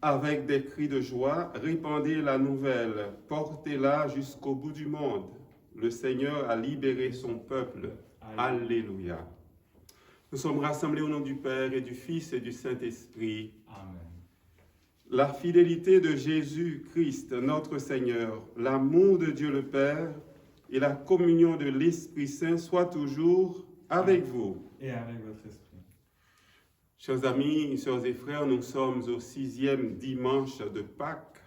Avec des cris de joie, répandez la nouvelle, portez-la jusqu'au bout du monde. Le Seigneur a libéré son peuple. Alléluia. Nous sommes rassemblés au nom du Père et du Fils et du Saint-Esprit. Amen. La fidélité de Jésus-Christ, notre Seigneur, l'amour de Dieu le Père et la communion de l'Esprit Saint soient toujours avec vous. Et avec votre esprit. Chers amis, sœurs et frères, nous sommes au 6e dimanche de Pâques.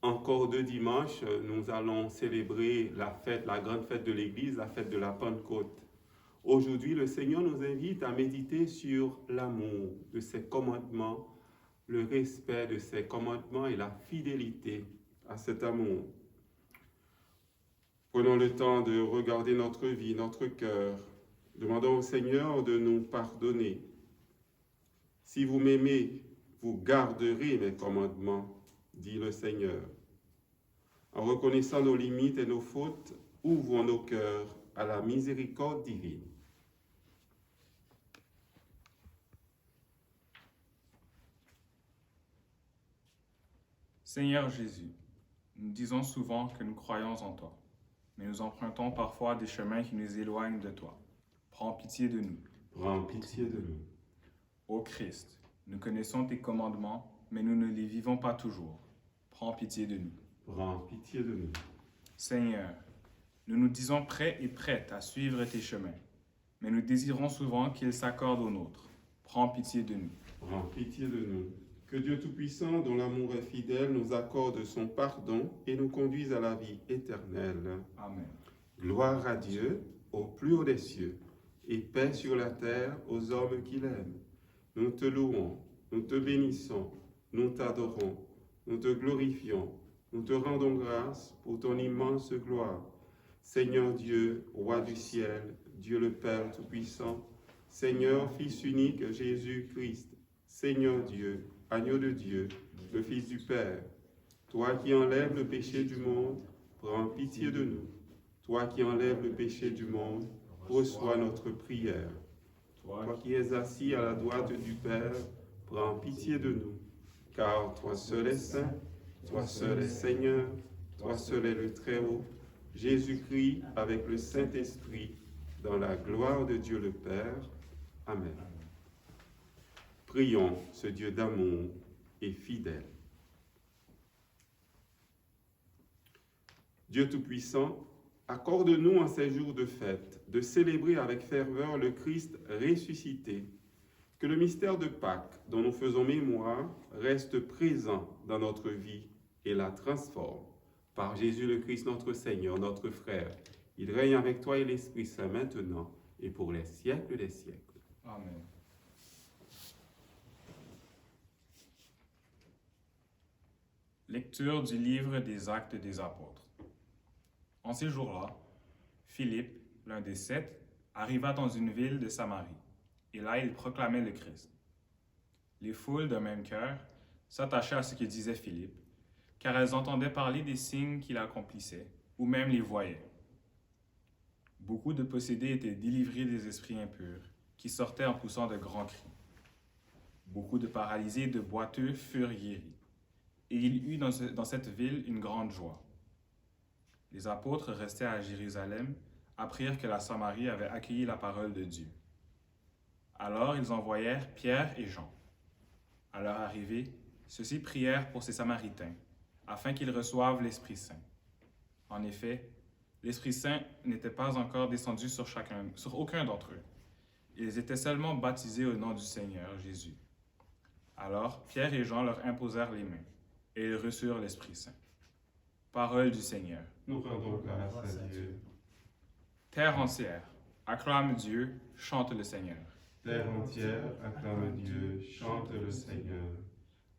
Encore 2 dimanches, nous allons célébrer la fête, la grande fête de l'Église, la fête de la Pentecôte. Aujourd'hui, le Seigneur nous invite à méditer sur l'amour de ses commandements, le respect de ses commandements et la fidélité à cet amour. Prenons le temps de regarder notre vie, notre cœur. Demandons au Seigneur de nous pardonner. Si vous m'aimez, vous garderez mes commandements, dit le Seigneur. En reconnaissant nos limites et nos fautes, ouvrons nos cœurs à la miséricorde divine. Seigneur Jésus, nous disons souvent que nous croyons en toi, mais nous empruntons parfois des chemins qui nous éloignent de toi. Prends pitié de nous. Prends pitié de nous. Ô Christ, nous connaissons tes commandements, mais nous ne les vivons pas toujours. Prends pitié de nous. Prends pitié de nous. Seigneur, nous nous disons prêts et prêtes à suivre tes chemins, mais nous désirons souvent qu'ils s'accordent aux nôtres. Prends pitié de nous. Prends pitié de nous. Que Dieu Tout-Puissant, dont l'amour est fidèle, nous accorde son pardon et nous conduise à la vie éternelle. Amen. Gloire à Dieu, au plus haut des cieux, et paix sur la terre aux hommes qui l'aiment. Nous te louons, nous te bénissons, nous t'adorons, nous te glorifions, nous te rendons grâce pour ton immense gloire. Seigneur Dieu, Roi du ciel, Dieu le Père Tout-Puissant, Seigneur, Fils unique Jésus-Christ, Seigneur Dieu, Agneau de Dieu, le Fils du Père, toi qui enlèves le péché du monde, prends pitié de nous. Toi qui enlèves le péché du monde, reçois notre prière. Toi qui es assis à la droite du Père, prends pitié de nous. Car toi seul es saint, toi seul es Seigneur, toi seul est le Très-Haut, Jésus-Christ avec le Saint-Esprit, dans la gloire de Dieu le Père. Amen. Prions ce Dieu d'amour et fidèle. Dieu Tout-Puissant, accorde-nous en ces jours de fête de célébrer avec ferveur le Christ ressuscité, que le mystère de Pâques dont nous faisons mémoire reste présent dans notre vie et la transforme. Par Jésus le Christ notre Seigneur, notre frère, il règne avec toi et l'Esprit Saint maintenant et pour les siècles des siècles. Amen. Lecture du livre des Actes des Apôtres. En ces jours-là, Philippe, l'un des 7, arriva dans une ville de Samarie, et là il proclamait le Christ. Les foules d'un même cœur s'attachaient à ce que disait Philippe, car elles entendaient parler des signes qu'il accomplissait, ou même les voyaient. Beaucoup de possédés étaient délivrés des esprits impurs, qui sortaient en poussant de grands cris. Beaucoup de paralysés et de boiteux furent guéris. Et il eut dans cette ville une grande joie. Les apôtres restés à Jérusalem apprirent que la Samarie avait accueilli la parole de Dieu. Alors ils envoyèrent Pierre et Jean. À leur arrivée, ceux-ci prièrent pour ces Samaritains, afin qu'ils reçoivent l'Esprit Saint. En effet, l'Esprit Saint n'était pas encore descendu sur aucun d'entre eux. Ils étaient seulement baptisés au nom du Seigneur Jésus. Alors Pierre et Jean leur imposèrent les mains, et ils reçurent l'Esprit Saint. Parole du Seigneur. Nous rendons grâce à Dieu. Terre entière, acclame Dieu, chante le Seigneur. Terre entière, acclame Dieu, chante le Seigneur.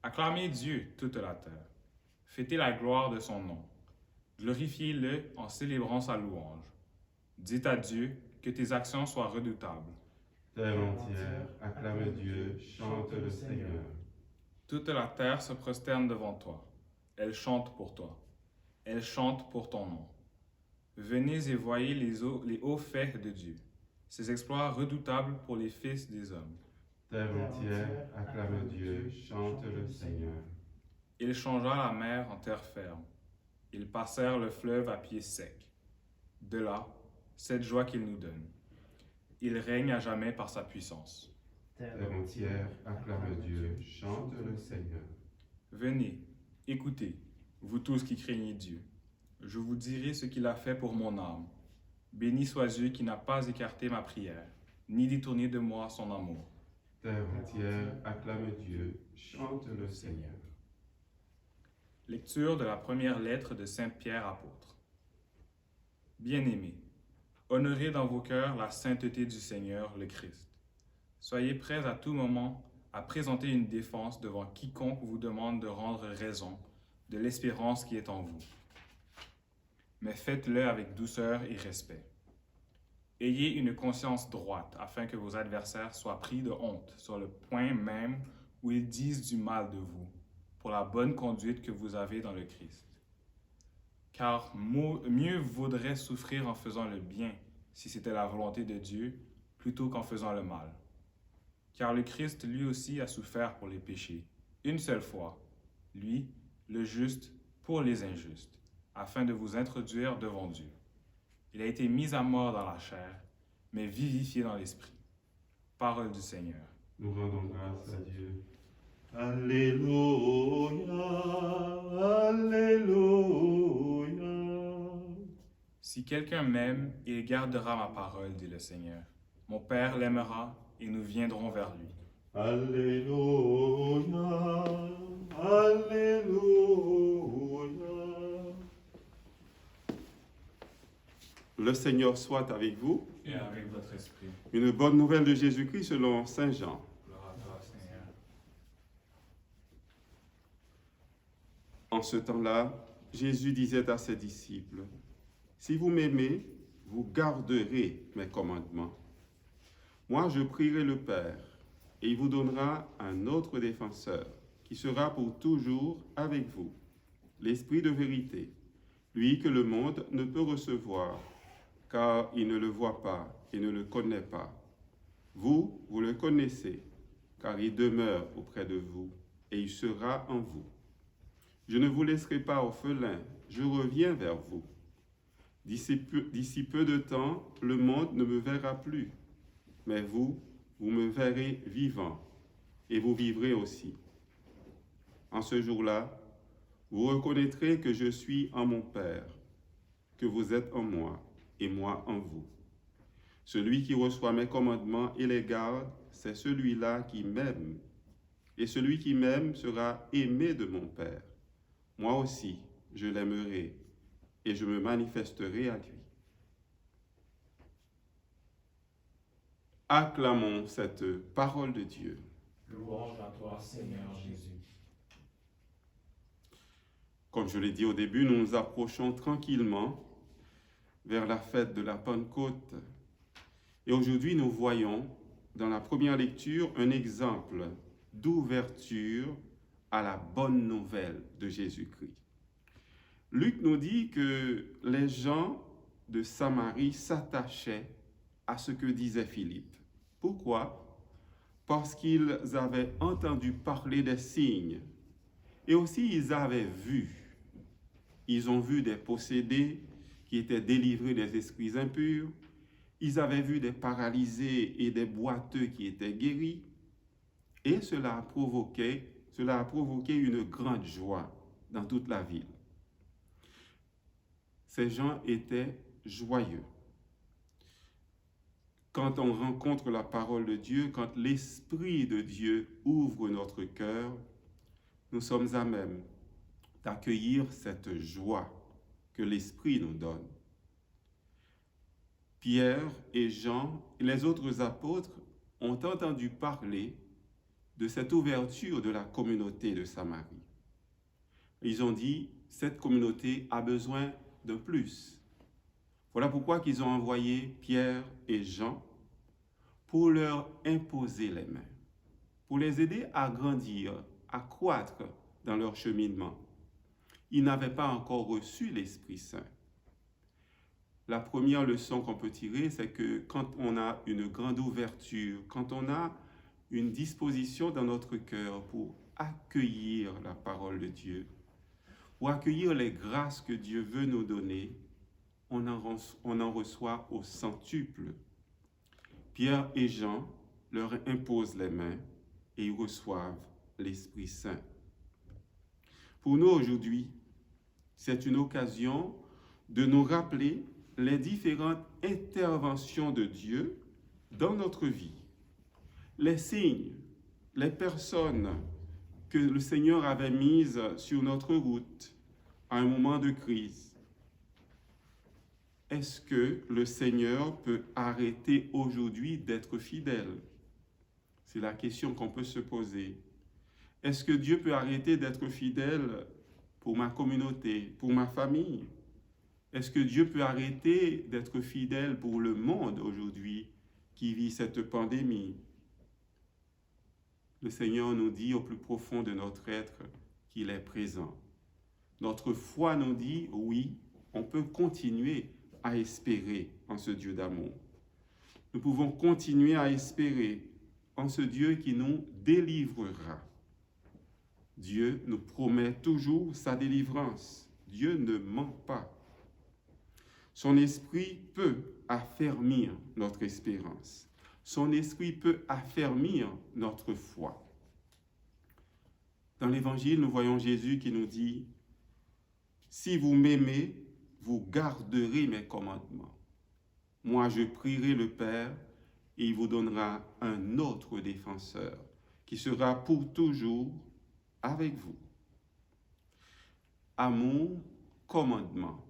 Acclamez Dieu, toute la terre. Fêtez la gloire de son nom. Glorifiez-le en célébrant sa louange. Dites à Dieu que tes actions soient redoutables. Terre entière, acclame Dieu, chante le Seigneur. Toute la terre se prosterne devant toi. Elle chante pour toi. Elle chante pour ton nom. Venez et voyez les hauts faits de Dieu, ses exploits redoutables pour les fils des hommes. Terre entière, acclame Dieu, chante le Seigneur. Il changea la mer en terre ferme. Ils passèrent le fleuve à pied sec. De là, cette joie qu'il nous donne. Il règne à jamais par sa puissance. Terre entière, acclame Dieu, chante le Seigneur. Venez, écoutez, vous tous qui craignez Dieu. Je vous dirai ce qu'il a fait pour mon âme. Béni soit Dieu qui n'a pas écarté ma prière, ni détourné de moi son amour. Terre entière, acclame Dieu, chante le Seigneur. Lecture de la première lettre de Saint Pierre apôtre. Bien-aimés, honorez dans vos cœurs la sainteté du Seigneur, le Christ. Soyez prêts à tout moment à présenter une défense devant quiconque vous demande de rendre raison de l'espérance qui est en vous. Mais faites-le avec douceur et respect. Ayez une conscience droite afin que vos adversaires soient pris de honte sur le point même où ils disent du mal de vous, pour la bonne conduite que vous avez dans le Christ. Car mieux vaudrait souffrir en faisant le bien, si c'était la volonté de Dieu, plutôt qu'en faisant le mal. Car le Christ lui aussi a souffert pour les péchés, une seule fois, lui, le juste, pour les injustes, afin de vous introduire devant Dieu. Il a été mis à mort dans la chair, mais vivifié dans l'esprit. Parole du Seigneur. Nous rendons grâce à Dieu. Alléluia, Alléluia. Si quelqu'un m'aime, il gardera ma parole, dit le Seigneur. Mon Père l'aimera et nous viendrons vers lui. Alléluia, Alléluia. Le Seigneur soit avec vous. Et avec votre esprit. Une bonne nouvelle de Jésus-Christ selon Saint Jean. Gloire à toi, Seigneur. En ce temps-là, Jésus disait à ses disciples, « Si vous m'aimez, vous garderez mes commandements. Moi, je prierai le Père, et il vous donnera un autre défenseur, qui sera pour toujours avec vous, l'Esprit de vérité, lui que le monde ne peut recevoir, car il ne le voit pas et ne le connaît pas. Vous, vous le connaissez, car il demeure auprès de vous, et il sera en vous. Je ne vous laisserai pas orphelins, je reviens vers vous. D'ici peu de temps, le monde ne me verra plus, mais vous, vous me verrez vivant, et vous vivrez aussi. En ce jour-là, vous reconnaîtrez que je suis en mon Père, que vous êtes en moi, et moi en vous. Celui qui reçoit mes commandements et les garde, c'est celui-là qui m'aime. Et celui qui m'aime sera aimé de mon Père. Moi aussi, je l'aimerai, et je me manifesterai à lui. Acclamons cette parole de Dieu. Louange à toi, Seigneur Jésus. Comme je l'ai dit au début, nous nous approchons tranquillement vers la fête de la Pentecôte. Et aujourd'hui, nous voyons dans la première lecture un exemple d'ouverture à la bonne nouvelle de Jésus-Christ. Luc nous dit que les gens de Samarie s'attachaient à ce que disait Philippe. Pourquoi? Parce qu'ils avaient entendu parler des signes et aussi ils avaient vu. Ils ont vu des possédés qui étaient délivrés des esprits impurs. Ils avaient vu des paralysés et des boiteux qui étaient guéris. Et cela a provoqué une grande joie dans toute la ville. Ces gens étaient joyeux. Quand on rencontre la parole de Dieu, quand l'Esprit de Dieu ouvre notre cœur, nous sommes à même d'accueillir cette joie que l'Esprit nous donne. Pierre et Jean et les autres apôtres ont entendu parler de cette ouverture de la communauté de Samarie. Ils ont dit, cette communauté a besoin de plus. Voilà pourquoi ils ont envoyé Pierre et Jean pour leur imposer les mains, pour les aider à grandir, à croître dans leur cheminement. Ils n'avaient pas encore reçu l'Esprit Saint. La première leçon qu'on peut tirer, c'est que quand on a une grande ouverture, quand on a une disposition dans notre cœur pour accueillir la parole de Dieu, pour accueillir les grâces que Dieu veut nous donner, on en reçoit au centuple. Pierre et Jean leur imposent les mains et ils reçoivent l'Esprit Saint. Pour nous aujourd'hui, c'est une occasion de nous rappeler les différentes interventions de Dieu dans notre vie, les signes, les personnes que le Seigneur avait mises sur notre route à un moment de crise. Est-ce que le Seigneur peut arrêter aujourd'hui d'être fidèle? C'est la question qu'on peut se poser. Est-ce que Dieu peut arrêter d'être fidèle pour ma communauté, pour ma famille? Est-ce que Dieu peut arrêter d'être fidèle pour le monde aujourd'hui qui vit cette pandémie? Le Seigneur nous dit au plus profond de notre être qu'il est présent. Notre foi nous dit, oui, on peut continuer à espérer en ce Dieu d'amour. Nous pouvons continuer à espérer en ce Dieu qui nous délivrera. Dieu nous promet toujours sa délivrance. Dieu ne ment pas. Son esprit peut affermir notre espérance. Son esprit peut affermir notre foi. Dans l'Évangile, nous voyons Jésus qui nous dit « Si vous m'aimez, vous garderez mes commandements. Moi, je prierai le Père et il vous donnera un autre défenseur qui sera pour toujours avec vous. » Amour, commandement.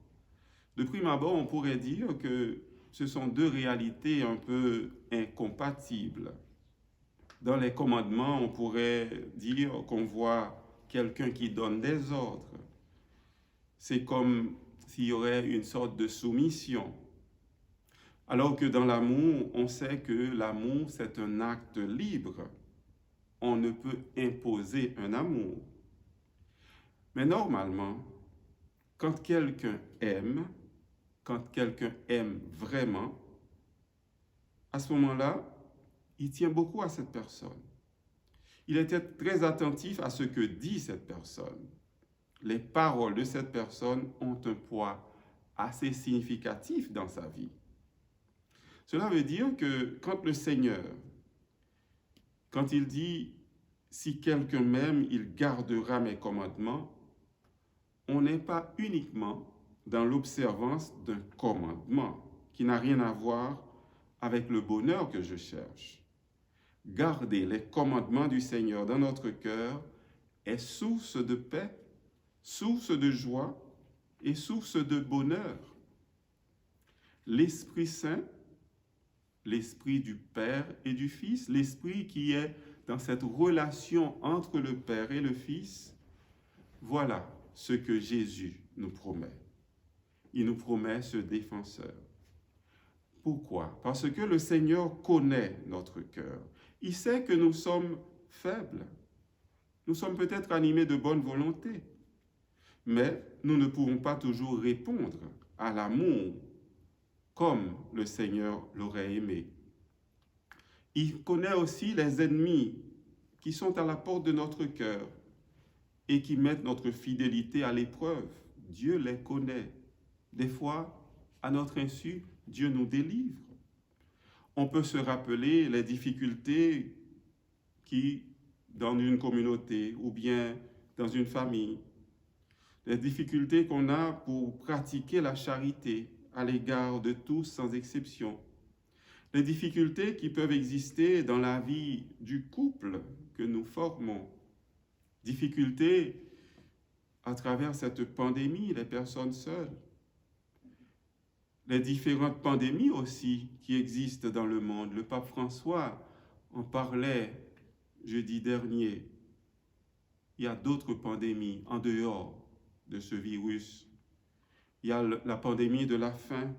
De prime abord, on pourrait dire que ce sont deux réalités un peu incompatibles. Dans les commandements, on pourrait dire qu'on voit quelqu'un qui donne des ordres. C'est comme s'il y aurait une sorte de soumission. Alors que dans l'amour, on sait que l'amour, c'est un acte libre. On ne peut imposer un amour. Mais normalement, quand quelqu'un aime vraiment, à ce moment-là, il tient beaucoup à cette personne. Il était très attentif à ce que dit cette personne. Les paroles de cette personne ont un poids assez significatif dans sa vie. Cela veut dire que quand le Seigneur, quand il dit « Si quelqu'un m'aime, il gardera mes commandements », on n'est pas uniquement dans l'observance d'un commandement qui n'a rien à voir avec le bonheur que je cherche. Garder les commandements du Seigneur dans notre cœur est source de paix, source de joie et source de bonheur. L'Esprit Saint, l'Esprit du Père et du Fils, l'Esprit qui est dans cette relation entre le Père et le Fils, voilà ce que Jésus nous promet. Il nous promet ce défenseur. Pourquoi? Parce que le Seigneur connaît notre cœur. Il sait que nous sommes faibles. Nous sommes peut-être animés de bonne volonté, mais nous ne pouvons pas toujours répondre à l'amour comme le Seigneur l'aurait aimé. Il connaît aussi les ennemis qui sont à la porte de notre cœur et qui mettent notre fidélité à l'épreuve. Dieu les connaît. Des fois, à notre insu, Dieu nous délivre. On peut se rappeler les difficultés qui, dans une communauté ou bien dans une famille, les difficultés qu'on a pour pratiquer la charité à l'égard de tous sans exception, les difficultés qui peuvent exister dans la vie du couple que nous formons, difficultés à travers cette pandémie, les personnes seules, les différentes pandémies aussi qui existent dans le monde. Le pape François en parlait jeudi dernier. Il y a d'autres pandémies en dehors de ce virus. Il y a la pandémie de la faim.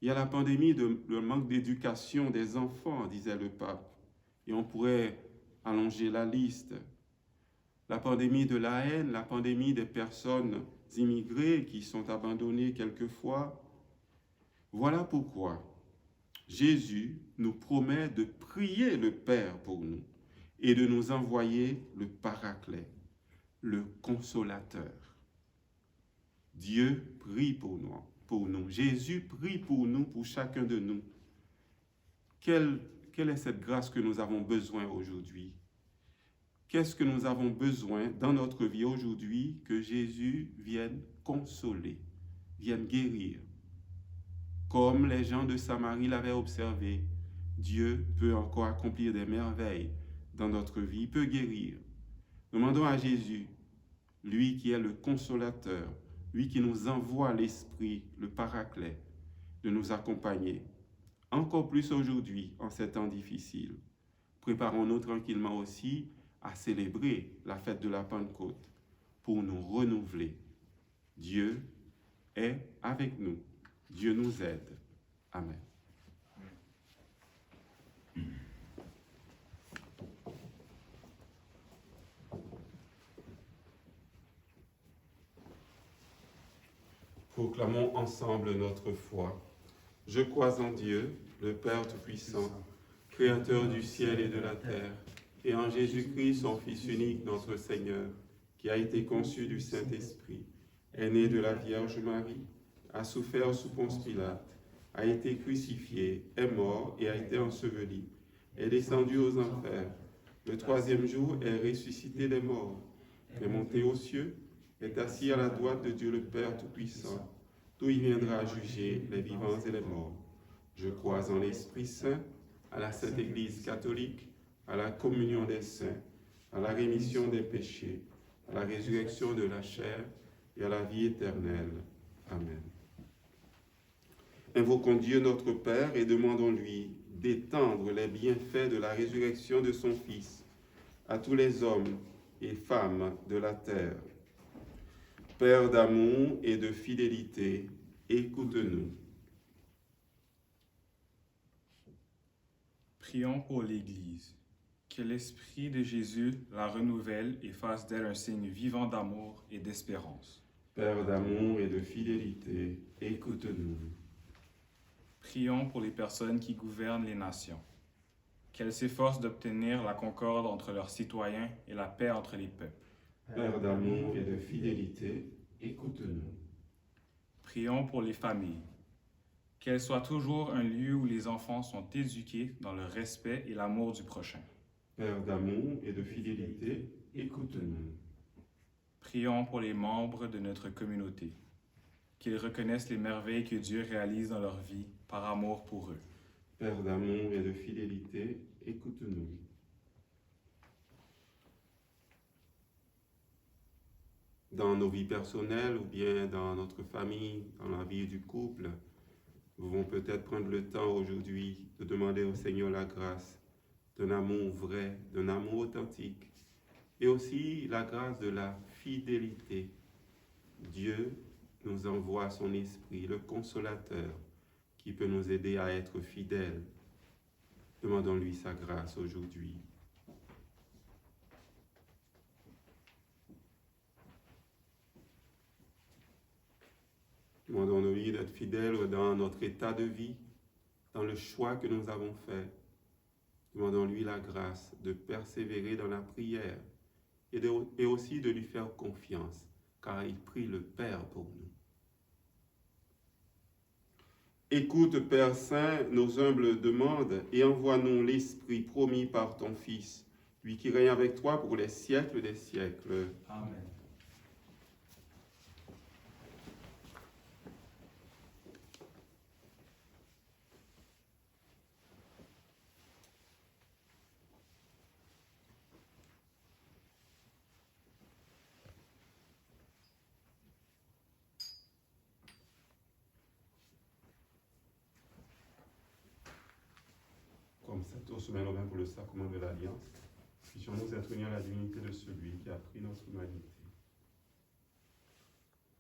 Il y a la pandémie de le manque d'éducation des enfants, disait le pape. Et on pourrait allonger la liste. La pandémie de la haine, la pandémie des personnes immigrées qui sont abandonnées quelquefois. Voilà pourquoi Jésus nous promet de prier le Père pour nous, et de nous envoyer le Paraclet, le Consolateur. Dieu prie pour nous. Jésus prie pour nous, pour chacun de nous. Quelle est cette grâce que nous avons besoin aujourd'hui? Qu'est-ce que nous avons besoin dans notre vie aujourd'hui que Jésus vienne consoler, vienne guérir? Comme les gens de Samarie l'avaient observé, Dieu peut encore accomplir des merveilles dans notre vie, il peut guérir. Demandons à Jésus, lui qui est le consolateur, lui qui nous envoie l'Esprit, le Paraclet, de nous accompagner. Encore plus aujourd'hui, en ces temps difficiles. Préparons-nous tranquillement aussi à célébrer la fête de la Pentecôte pour nous renouveler. Dieu est avec nous. Dieu nous aide. Amen. Proclamons ensemble notre foi. Je crois en Dieu, le Père Tout-Puissant, Créateur du ciel et de la terre, et en Jésus-Christ, son Fils unique, notre Seigneur, qui a été conçu du Saint-Esprit, est né de la Vierge Marie, a souffert sous Ponce Pilate, a été crucifié, est mort et a été enseveli, est descendu aux enfers. Le troisième jour est ressuscité des morts, est monté aux cieux, est assis à la droite de Dieu le Père Tout-Puissant, d'où il viendra juger les vivants et les morts. Je crois en l'Esprit Saint, à la Sainte Église catholique, à la communion des saints, à la rémission des péchés, à la résurrection de la chair et à la vie éternelle. Amen. Invoquons Dieu notre Père et demandons-lui d'étendre les bienfaits de la résurrection de son Fils à tous les hommes et femmes de la terre. Père d'amour et de fidélité, écoute-nous. Prions pour l'Église. Que l'Esprit de Jésus la renouvelle et fasse d'elle un signe vivant d'amour et d'espérance. Père d'amour et de fidélité, écoute-nous. Prions pour les personnes qui gouvernent les nations. Qu'elles s'efforcent d'obtenir la concorde entre leurs citoyens et la paix entre les peuples. Père d'amour et de fidélité, écoute-nous. Prions pour les familles. Qu'elles soient toujours un lieu où les enfants sont éduqués dans le respect et l'amour du prochain. Père d'amour et de fidélité, écoute-nous. Prions pour les membres de notre communauté. Qu'ils reconnaissent les merveilles que Dieu réalise dans leur vie par amour pour eux. Père d'amour et de fidélité, écoute-nous. Dans nos vies personnelles ou bien dans notre famille, dans la vie du couple, nous pouvons peut-être prendre le temps aujourd'hui de demander au Seigneur la grâce d'un amour vrai, d'un amour authentique, et aussi la grâce de la fidélité. Dieu nous envoie son Esprit, le Consolateur, qui peut nous aider à être fidèles. Demandons-lui sa grâce aujourd'hui. Demandons-lui d'être fidèles dans notre état de vie, dans le choix que nous avons fait. Demandons-lui la grâce de persévérer dans la prière et aussi de lui faire confiance, car il prie le Père pour nous. Écoute, Père Saint, nos humbles demandes et envoie-nous l'Esprit promis par ton Fils, lui qui règne avec toi pour les siècles des siècles. Amen. Comme ça, tous se mettent pour le sacrement de l'Alliance, puissions-nous être unis à la dignité de celui qui a pris notre humanité.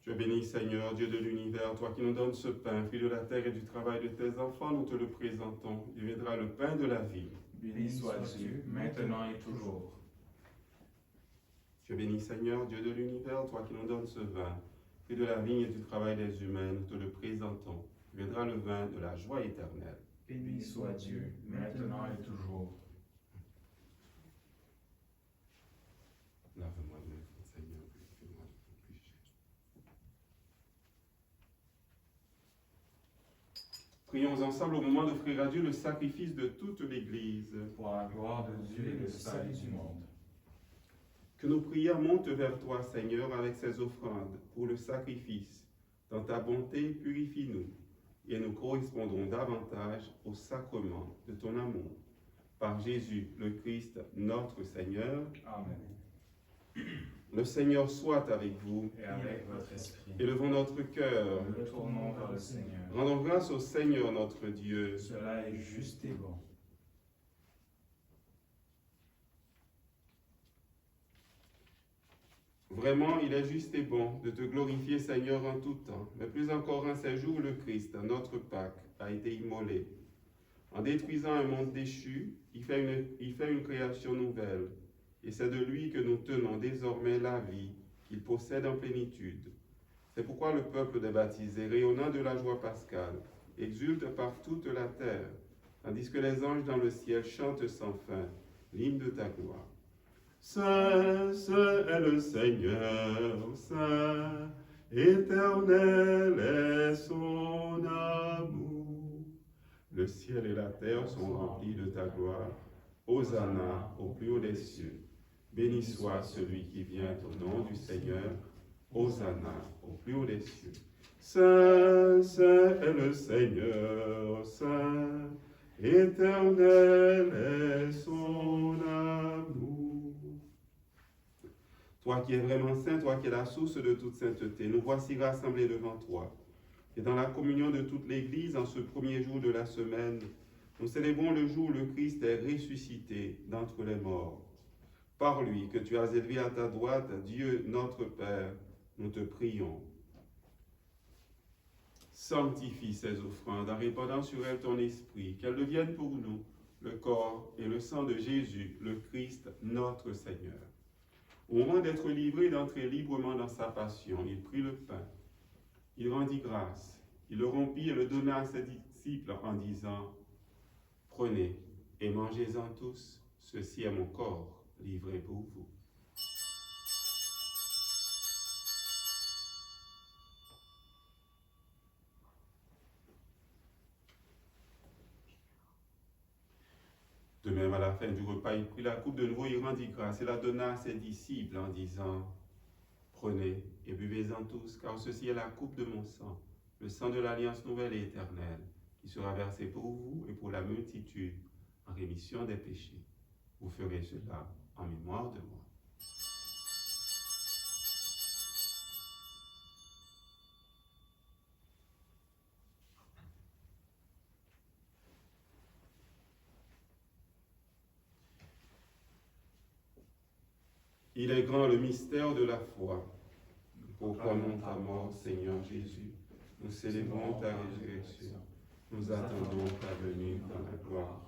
Dieu béni, Seigneur, Dieu de l'univers, toi qui nous donnes ce pain, fruit de la terre et du travail de tes enfants, nous te le présentons. Il viendra le pain de la vie. Béni soit Dieu, maintenant et toujours. Dieu béni, Seigneur, Dieu de l'univers, toi qui nous donnes ce vin, fruit de la vigne et du travail des humains, nous te le présentons. Il viendra le vin de la joie éternelle. Béni soit Dieu, maintenant et toujours. Prions ensemble au moment d'offrir à Dieu le sacrifice de toute l'Église. Pour la gloire de Dieu et le salut du monde. Que nos prières montent vers toi, Seigneur, avec ces offrandes pour le sacrifice. Dans ta bonté, purifie-nous et nous correspondrons davantage au sacrement de ton amour. Par Jésus, le Christ, notre Seigneur. Amen. Le Seigneur soit avec vous. Et avec votre esprit. Élevons notre cœur. Nous retournons vers le Seigneur. Rendons grâce au Seigneur notre Dieu. Cela est juste et bon. Vraiment, il est juste et bon de te glorifier, Seigneur, en tout temps, mais plus encore en ces jours où le Christ, notre Pâque, a été immolé. En détruisant un monde déchu, il fait une création nouvelle, et c'est de lui que nous tenons désormais la vie qu'il possède en plénitude. C'est pourquoi le peuple des baptisés, rayonnant de la joie pascale, exulte par toute la terre, tandis que les anges dans le ciel chantent sans fin l'hymne de ta gloire. Saint, saint est le Seigneur, saint, éternel est son amour. Le ciel et la terre sont remplis de ta gloire. Hosanna au plus haut des cieux. Béni soit celui qui vient au nom du Seigneur. Hosanna au plus haut des cieux. Saint, saint est le Seigneur, saint, éternel est son amour. Toi qui es vraiment saint, toi qui es la source de toute sainteté, nous voici rassemblés devant toi. Et dans la communion de toute l'Église, en ce premier jour de la semaine, nous célébrons le jour où le Christ est ressuscité d'entre les morts. Par lui, que tu as élevé à ta droite, Dieu notre Père, nous te prions. Sanctifie ces offrandes en répandant sur elles ton esprit, qu'elles deviennent pour nous le corps et le sang de Jésus, le Christ, notre Seigneur. Au moment d'être livré et d'entrer librement dans sa passion, il prit le pain, il rendit grâce, il le rompit et le donna à ses disciples en disant « Prenez et mangez-en tous, ceci est mon corps livré pour vous. » De même, à la fin du repas, il prit la coupe de nouveau, il rendit grâce et la donna à ses disciples en disant « Prenez et buvez-en tous, car ceci est la coupe de mon sang, le sang de l'alliance nouvelle et éternelle, qui sera versé pour vous et pour la multitude en rémission des péchés. Vous ferez cela en mémoire de moi. » Il est grand le mystère de la foi. Nous proclamons ta mort, Seigneur Jésus. Nous célébrons ta résurrection. Nous attendons ta venue dans la gloire.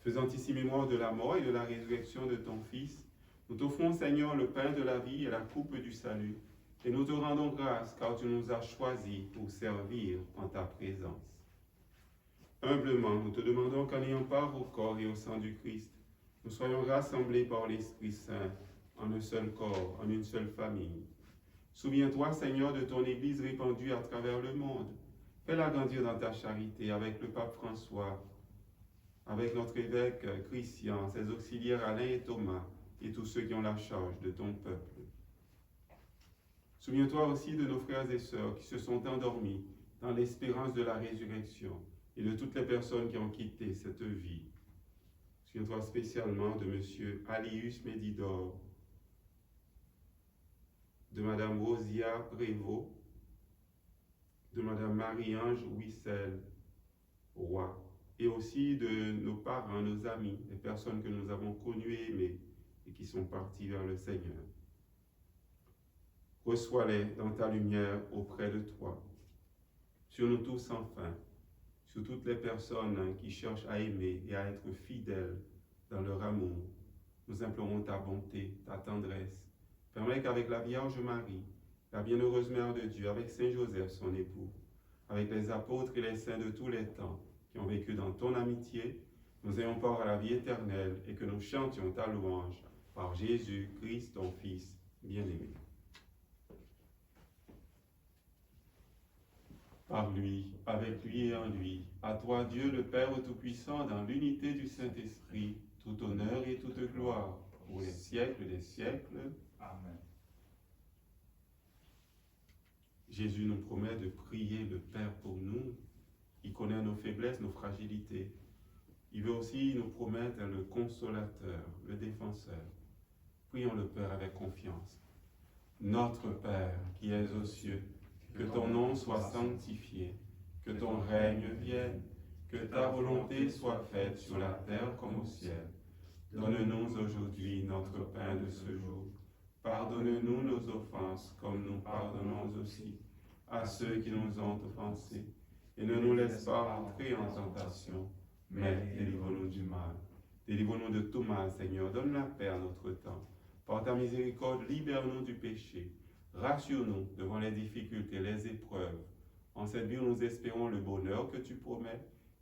Faisant ici mémoire de la mort et de la résurrection de ton Fils, nous t'offrons, Seigneur, le pain de la vie et la coupe du salut. Et nous te rendons grâce car tu nous as choisis pour servir en ta présence. Humblement, nous te demandons qu'en ayant part au corps et au sang du Christ, nous soyons rassemblés par l'Esprit Saint en un seul corps, en une seule famille. Souviens-toi, Seigneur, de ton Église répandue à travers le monde. Fais-la grandir dans ta charité avec le pape François, avec notre évêque Christian, ses auxiliaires Alain et Thomas, et tous ceux qui ont la charge de ton peuple. Souviens-toi aussi de nos frères et sœurs qui se sont endormis dans l'espérance de la résurrection et de toutes les personnes qui ont quitté cette vie. Souviens-toi spécialement de M. Alius Médidor, de Mme Rosia Prévost, de Mme Marie-Ange Wissel, Roy, et aussi de nos parents, nos amis, les personnes que nous avons connues et aimées et qui sont parties vers le Seigneur. Reçois-les dans ta lumière auprès de toi. Sur nous tous enfin, sur toutes les personnes qui cherchent à aimer et à être fidèles dans leur amour, nous implorons ta bonté, ta tendresse. Permets qu'avec la Vierge Marie, la bienheureuse Mère de Dieu, avec Saint Joseph, son époux, avec les apôtres et les saints de tous les temps qui ont vécu dans ton amitié, nous ayons part à la vie éternelle et que nous chantions ta louange par Jésus Christ, ton Fils bien-aimé. par lui, avec lui et en lui. À toi, Dieu le Père Tout-Puissant, dans l'unité du Saint-Esprit, tout honneur et toute gloire, pour les siècles des siècles. Amen. Jésus nous promet de prier le Père pour nous. Il connaît nos faiblesses, nos fragilités. Il veut aussi nous promettre le consolateur, le défenseur. Prions le Père avec confiance. Notre Père qui es aux cieux, que ton nom soit sanctifié, que ton règne vienne, que ta volonté soit faite sur la terre comme au ciel. Donne-nous aujourd'hui notre pain de ce jour. Pardonne-nous nos offenses comme nous pardonnons aussi à ceux qui nous ont offensés. Et ne nous laisse pas entrer en tentation, mais délivre-nous du mal. Délivre-nous de tout mal, Seigneur. Donne la paix à notre temps. Par ta miséricorde, libère-nous du péché. Rassure-nous devant les difficultés, les épreuves. En cette vie, nous espérons le bonheur que tu promets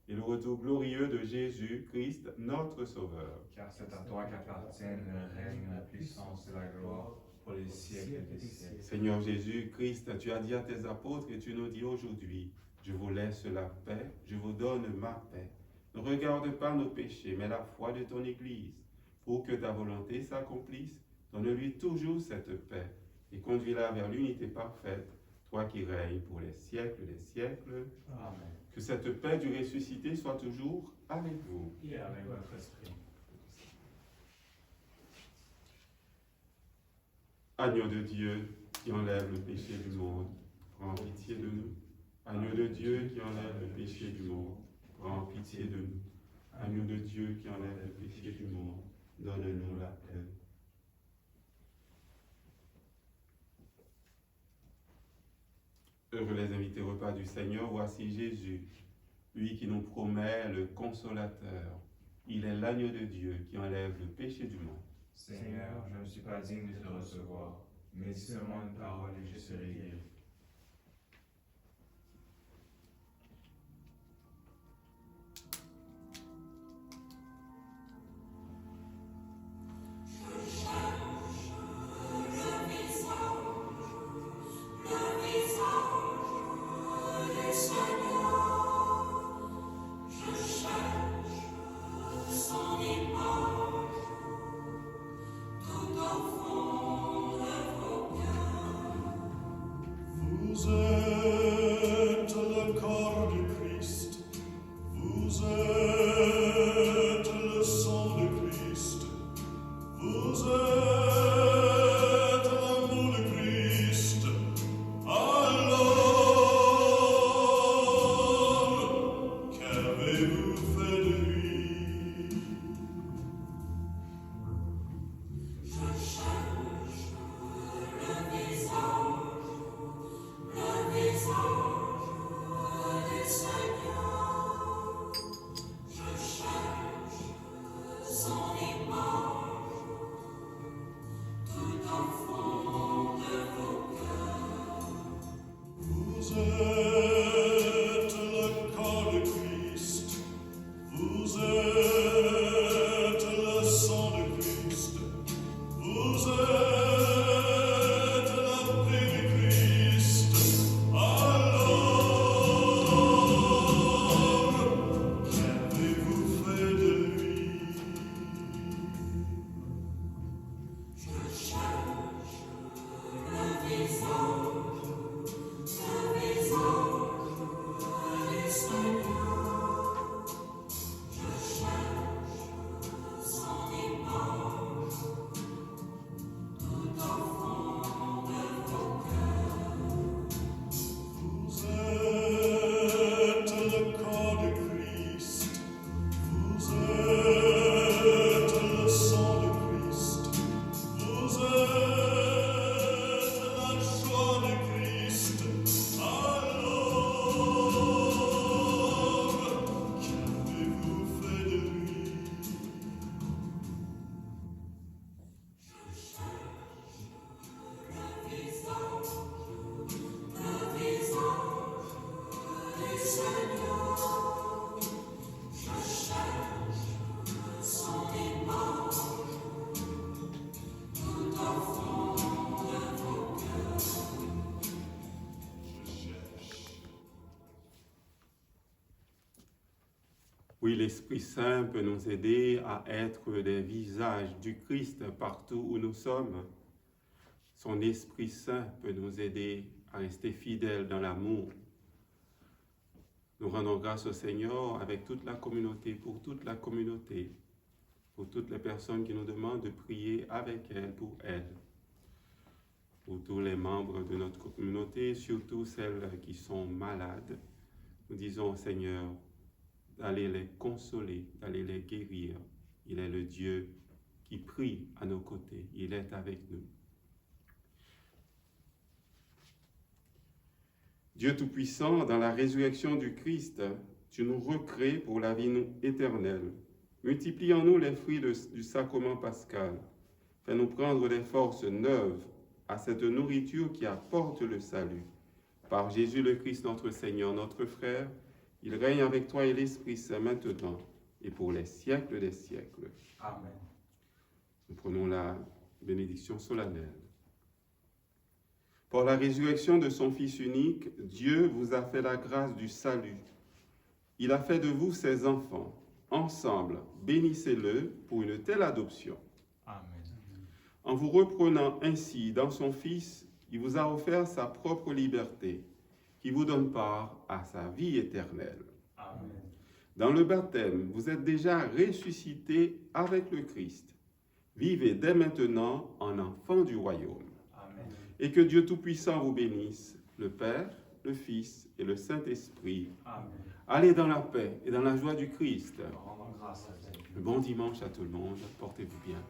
et le retour glorieux de Jésus-Christ, notre Sauveur. Car c'est à toi qu'appartiennent le règne, la puissance et la gloire pour les siècles des siècles. Seigneur Jésus-Christ, tu as dit à tes apôtres et tu nous dis aujourd'hui, je vous laisse la paix, je vous donne ma paix. Ne regarde pas nos péchés, mais la foi de ton Église. Pour que ta volonté s'accomplisse, donne-lui toujours cette paix et conduis-la vers l'unité parfaite, toi qui règnes pour les siècles des siècles. Amen. Que cette paix du ressuscité soit toujours avec vous. Et avec votre esprit. Agneau de Dieu qui enlève le péché du monde, prends pitié de nous. Agneau de Dieu qui enlève le péché du monde, prends pitié de nous. Agneau de Dieu qui enlève le péché du monde, donne-nous la paix. Heureux les invités au repas du Seigneur, voici Jésus, lui qui nous promet le consolateur. Il est l'agneau de Dieu qui enlève le péché du monde. Seigneur, je ne suis pas digne de te recevoir, mais dis seulement une parole et je serai guéri. Vous êtes le corps du Christ, vous êtes le sang du Christ, vous êtes l'amour du Christ. Alors, qu'avez-vous fait de lui? Oui, l'Esprit Saint peut nous aider à être des visages du Christ partout où nous sommes. Son Esprit Saint peut nous aider à rester fidèles dans l'amour. Nous rendons grâce au Seigneur avec toute la communauté, pour toutes les personnes qui nous demandent de prier avec elles, pour tous les membres de notre communauté, surtout celles qui sont malades. Nous disons au Seigneur d'aller les consoler, d'aller les guérir. Il est le Dieu qui prie à nos côtés. Il est avec nous. Dieu Tout-Puissant, dans la résurrection du Christ, tu nous recrées pour la vie éternelle. Multiplie en nous les fruits du sacrement pascal. Fais-nous prendre des forces neuves à cette nourriture qui apporte le salut. Par Jésus le Christ, notre Seigneur, notre frère, il règne avec toi et l'Esprit Saint maintenant et pour les siècles des siècles. Amen. Nous prenons la bénédiction solennelle. Par la résurrection de son Fils unique, Dieu vous a fait la grâce du salut. Il a fait de vous ses enfants. Ensemble, bénissez-le pour une telle adoption. Amen. En vous reprenant ainsi dans son Fils, il vous a offert sa propre liberté, qui vous donne part à sa vie éternelle. Amen. Dans le baptême, vous êtes déjà ressuscités avec le Christ. Vivez dès maintenant en enfants du royaume. Amen. Et que Dieu Tout-Puissant vous bénisse, le Père, le Fils et le Saint-Esprit. Amen. Allez dans la paix et dans la joie du Christ. Rendons grâce à Dieu. Bon dimanche à tout le monde. Portez-vous bien.